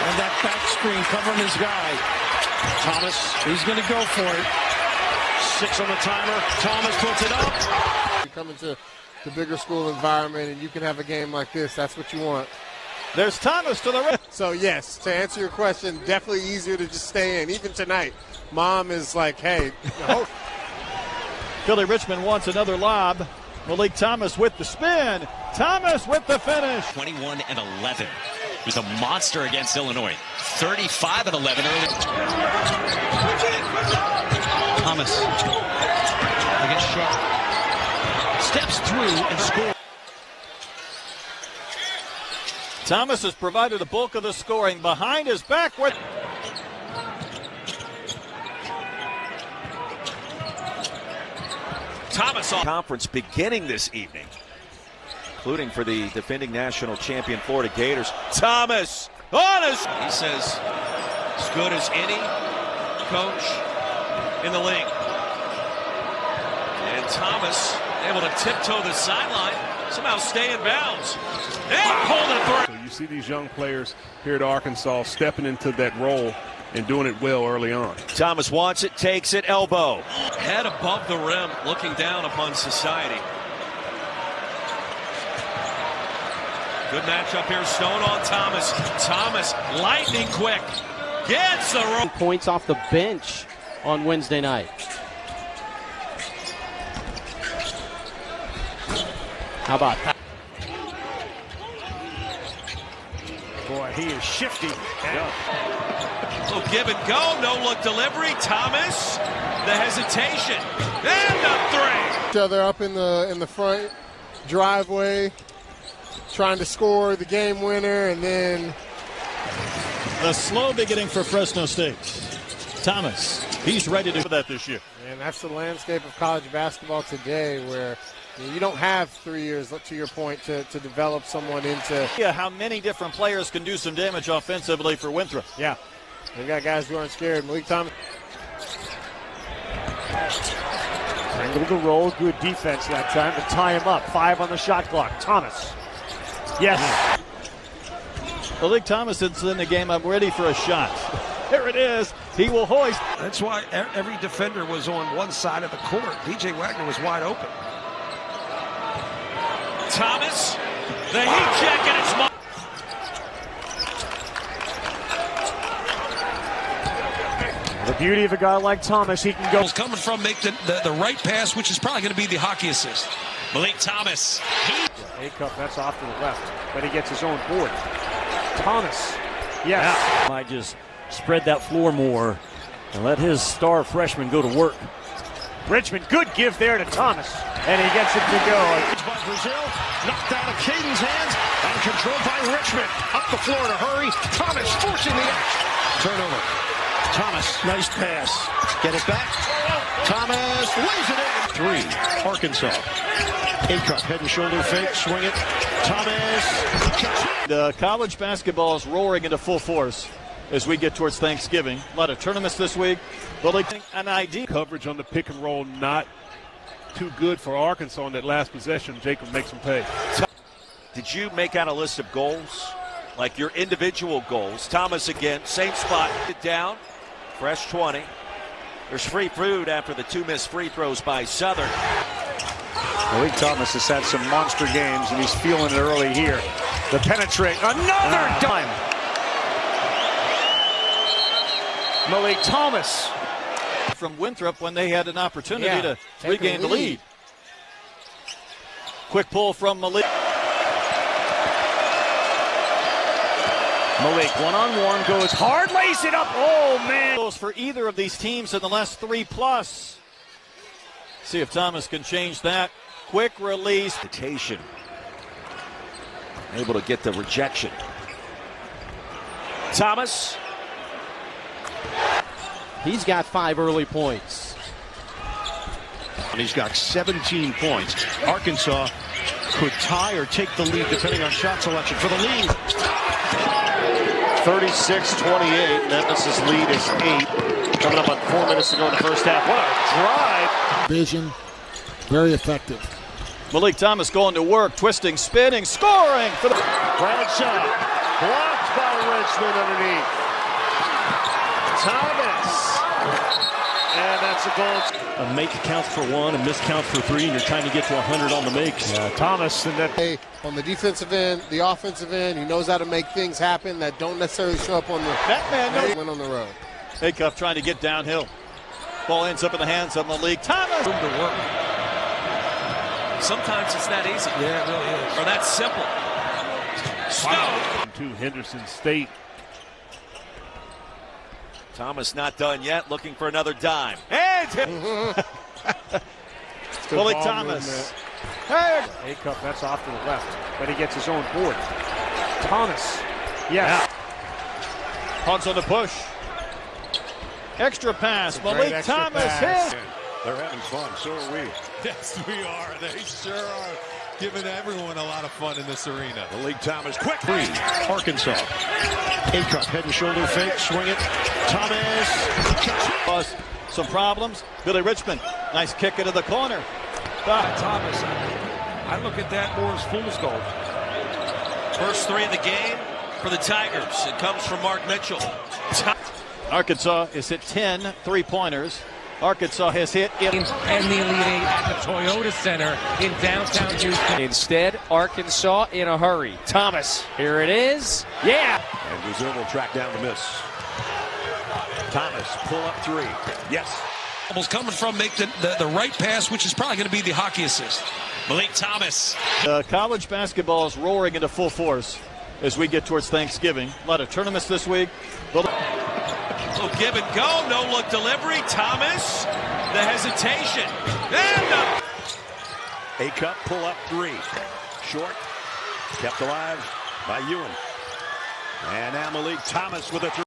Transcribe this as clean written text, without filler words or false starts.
And that back screen covering his guy. Thomas, he's going to go for it. 6 on the timer. Thomas puts it up. You come into the bigger school environment and you can have a game like this. That's what you want. There's Thomas to the right. So, yes, to answer your question, definitely easier to just stay in. Even tonight, Mom is like, hey. Philly Richmond wants another lob. Meleek Thomas with the spin. Thomas with the finish. 21-11. He was a monster against Illinois. 35-11 early. Thomas against Sharp. Steps through and scores. Thomas has provided the bulk of the scoring behind his back. Thomas on conference beginning this evening, including for the defending national champion Florida Gators. Thomas on his. He says, as good as any coach in the league. And Thomas able to tiptoe the sideline, somehow stay in bounds. And pull it through. So you see these young players here at Arkansas stepping into that role and doing it well early on. Thomas wants it, takes it, elbow. Head above the rim, looking down upon society. Good matchup here, Stone on Thomas. Thomas, lightning quick, gets the rope. Points off the bench on Wednesday night. How about that? Boy, he is shifty. Little give and go, no look delivery. Thomas, the hesitation, and the three. Each other up in the front driveway, trying to score the game winner, and then A slow beginning for Fresno State. Thomas, he's ready to do that this year. And that's the landscape of college basketball today, where you don't have 3 years, to your point, to develop someone into. Yeah, how many different players can do some damage offensively for Winthrop? Yeah, they've got guys who aren't scared. Meleek Thomas. Angle the roll, good defense that time to tie him up. 5 on the shot clock. Thomas. Yes. Meleek Thomas is in the game. I'm ready for a shot. There it is. He will hoist. That's why every defender was on one side of the court. DJ Wagner was wide open. Thomas, the heat check, and it's The beauty of a guy like Thomas, he can go. coming from, make the right pass, which is probably going to be the hockey assist. Meleek Thomas. A-cup, that's off to the left, but he gets his own board. Thomas, yes. Might just spread that floor more and let his star freshman go to work. Richmond, good give there to Thomas, and he gets it to go. By Brazil, knocked out of Caden's hands, and controlled by Richmond. Up the floor in a hurry. Thomas forcing the action. Turnover. Thomas, nice pass. Get it back. Thomas lays it in. 3, Arkansas. A-cup, head and shoulder fake, swing it. Thomas. The college basketball is roaring into full force as we get towards Thanksgiving. A lot of tournaments this week. But an idea. Coverage on the pick and roll not too good for Arkansas on that last possession. Jacob makes them pay. Did you make out a list of goals? Like your individual goals. Thomas again, same spot. Down, fresh 20. There's free food after the 2 missed free throws by Southern. Meleek Thomas has had some monster games, and he's feeling it early here. The penetrate, another dime. Meleek Thomas. From Winthrop when they had an opportunity to regain the lead. Quick pull from Meleek. Meleek one-on-one goes hard, lays it up. Oh, man. For either of these teams in the last 3+. See if Thomas can change that. Quick release. Hesitation. Able to get the rejection. Thomas. He's got 5 early points. And he's got 17 points. Arkansas could tie or take the lead depending on shot selection for the lead. 36-28. Memphis' lead is 8. Coming up on 4 minutes to go in the first half. What a drive. Vision, very effective. Meleek Thomas going to work, twisting, spinning, scoring for the Bradshaw blocked by Richmond underneath. Thomas. And that's a goal. A make counts for one, a miss counts for three, and you're trying to get to 100 on the makes. Thomas and that. On the defensive end, the offensive end, he knows how to make things happen that don't necessarily show up on the went on the road. Acuff trying to get downhill. Ball ends up in the hands of Meleek Thomas. Room to work. Sometimes it's that easy. Yeah, it really is. Or that simple. Stone. To Henderson State. Thomas not done yet, looking for another dime. And Meleek Thomas. Acuff, that's off to the left, but he gets his own board. Thomas. Yes. Hunts on the push. Extra pass. Meleek Thomas hits. They're having fun. So are we. Yes, we are. They sure are giving everyone a lot of fun in this arena. Meleek Thomas, quick three. Arkansas. Acuff, head and shoulder fake, swing it. Thomas. Some problems. Billy Richmond, nice kick into the corner. Thomas, I look at that more as fool's gold. First three of the game for the Tigers. It comes from Mark Mitchell. Arkansas has hit 10 three-pointers. Arkansas has hit and the Elite Eight at the Toyota Center in downtown Houston. Instead, Arkansas in a hurry. Thomas, here it is. Yeah. And Brazil will track down the miss. Thomas, pull up three. Yes. Almost coming from make the right pass, which is probably going to be the hockey assist. Meleek Thomas. College basketball is roaring into full force as we get towards Thanksgiving. A lot of tournaments this week. Little give and go, no look delivery. Thomas, the hesitation. And Acuff, pull up three. Short, kept alive by Ewan. And now Meleek Thomas with a three.